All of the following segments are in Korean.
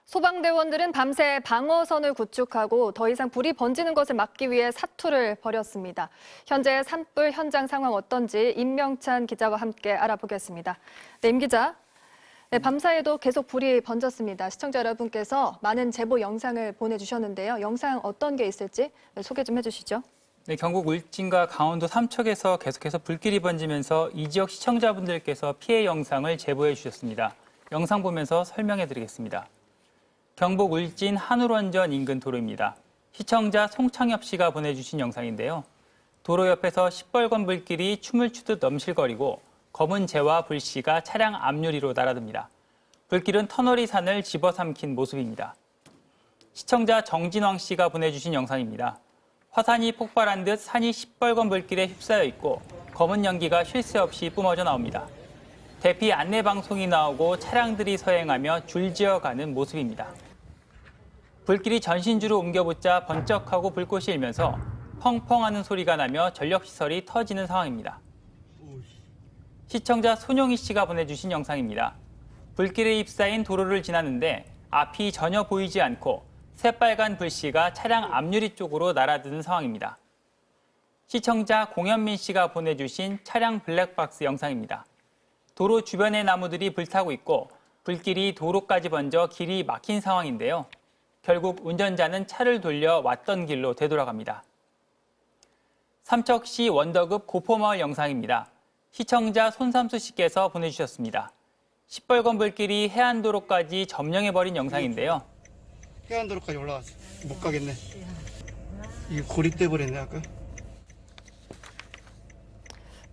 소방대원들은 밤새 방어선을 구축하고 더 이상 불이 번지는 것을 막기 위해 사투를 벌였습니다. 현재 산불 현장 상황 어떤지 임명찬 기자와 함께 알아보겠습니다. 네, 임 기자. 네, 밤사이에도 계속 불이 번졌습니다. 시청자 여러분께서 많은 제보 영상을 보내주셨는데요. 영상 어떤 게 있을지 소개 좀 해주시죠. 네, 경북 울진과 강원도 삼척에서 계속해서 불길이 번지면서 이 지역 시청자분들께서 피해 영상을 제보해 주셨습니다. 영상 보면서 설명해 드리겠습니다. 경북 울진 한울원전 인근 도로입니다. 시청자 송창엽 씨가 보내주신 영상인데요. 도로 옆에서 시뻘건 불길이 춤을 추듯 넘실거리고 검은 재와 불씨가 차량 앞유리로 날아듭니다. 불길은 터널이 산을 집어삼킨 모습입니다. 시청자 정진왕 씨가 보내주신 영상입니다. 화산이 폭발한 듯 산이 시뻘건 불길에 휩싸여 있고 검은 연기가 쉴 새 없이 뿜어져 나옵니다. 대피 안내 방송이 나오고 차량들이 서행하며 줄지어가는 모습입니다. 불길이 전신주로 옮겨붙자 번쩍하고 불꽃이 일면서 펑펑하는 소리가 나며 전력시설이 터지는 상황입니다. 시청자 손용희 씨가 보내주신 영상입니다. 불길에 휩싸인 도로를 지나는데 앞이 전혀 보이지 않고 새빨간 불씨가 차량 앞유리 쪽으로 날아드는 상황입니다. 시청자 공현민 씨가 보내주신 차량 블랙박스 영상입니다. 도로 주변의 나무들이 불타고 있고 불길이 도로까지 번져 길이 막힌 상황인데요. 결국 운전자는 차를 돌려 왔던 길로 되돌아갑니다. 삼척시 원덕읍 고포마을 영상입니다. 시청자 손삼수 씨께서 보내주셨습니다. 시뻘건 불길이 해안도로까지 점령해버린 영상인데요. 해안도로까지 올라왔어. 못 가겠네. 이게 고립돼 버렸네 아까.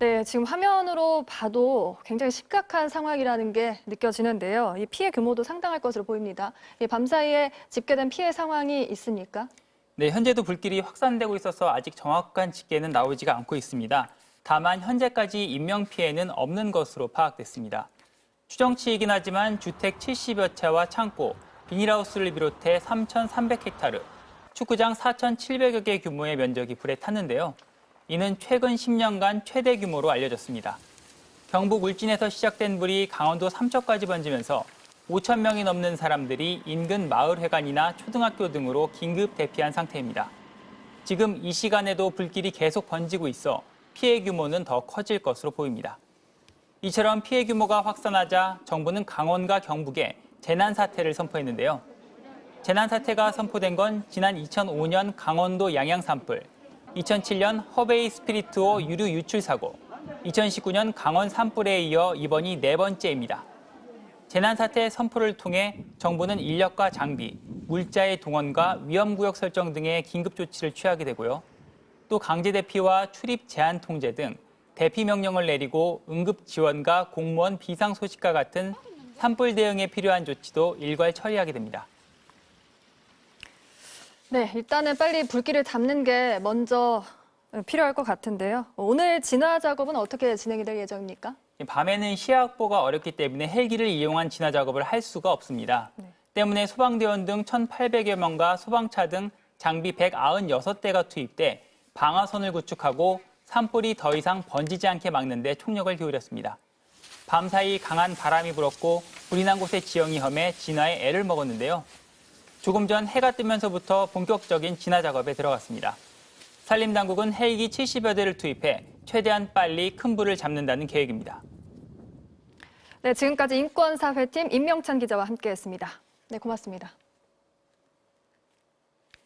네, 지금 화면으로 봐도 굉장히 심각한 상황이라는 게 느껴지는데요. 이 피해 규모도 상당할 것으로 보입니다. 밤사이에 집계된 피해 상황이 있습니까? 네, 현재도 불길이 확산되고 있어서 아직 정확한 집계는 나오지가 않고 있습니다. 다만 현재까지 인명피해는 없는 것으로 파악됐습니다. 추정치이긴 하지만 주택 70여 채와 창고, 비닐하우스를 비롯해 3,300헥타르, 축구장 4,700여 개 규모의 면적이 불에 탔는데요. 이는 최근 10년간 최대 규모로 알려졌습니다. 경북 울진에서 시작된 불이 강원도 삼척까지 번지면서 5천 명이 넘는 사람들이 인근 마을회관이나 초등학교 등으로 긴급 대피한 상태입니다. 지금 이 시간에도 불길이 계속 번지고 있어 피해 규모는 더 커질 것으로 보입니다. 이처럼 피해 규모가 확산하자 정부는 강원과 경북에 재난사태를 선포했는데요. 재난사태가 선포된 건 지난 2005년 강원도 양양 산불, 2007년 허베이 스피리트호 유류 유출 사고, 2019년 강원 산불에 이어 이번이 네 번째입니다. 재난사태 선포를 통해 정부는 인력과 장비, 물자의 동원과 위험구역 설정 등의 긴급 조치를 취하게 되고요. 또 강제 대피와 출입 제한 통제 등 대피 명령을 내리고 응급 지원과 공무원 비상소식과 같은 산불 대응에 필요한 조치도 일괄 처리하게 됩니다. 네, 일단은 빨리 불길을 잡는 게 먼저 필요할 것 같은데요. 오늘 진화 작업은 어떻게 진행이 될 예정입니까? 밤에는 시야 확보가 어렵기 때문에 헬기를 이용한 진화 작업을 할 수가 없습니다. 때문에 소방대원 등 1,800여 명과 소방차 등 장비 196대가 투입돼 방화선을 구축하고 산불이 더 이상 번지지 않게 막는 데 총력을 기울였습니다. 밤사이 강한 바람이 불었고 불이 난 곳의 지형이 험해 진화에 애를 먹었는데요. 조금 전 해가 뜨면서부터 본격적인 진화 작업에 들어갔습니다. 산림당국은 헬기 70여 대를 투입해 최대한 빨리 큰 불을 잡는다는 계획입니다. 네, 지금까지 인권사회팀 임명찬 기자와 함께했습니다. 네, 고맙습니다.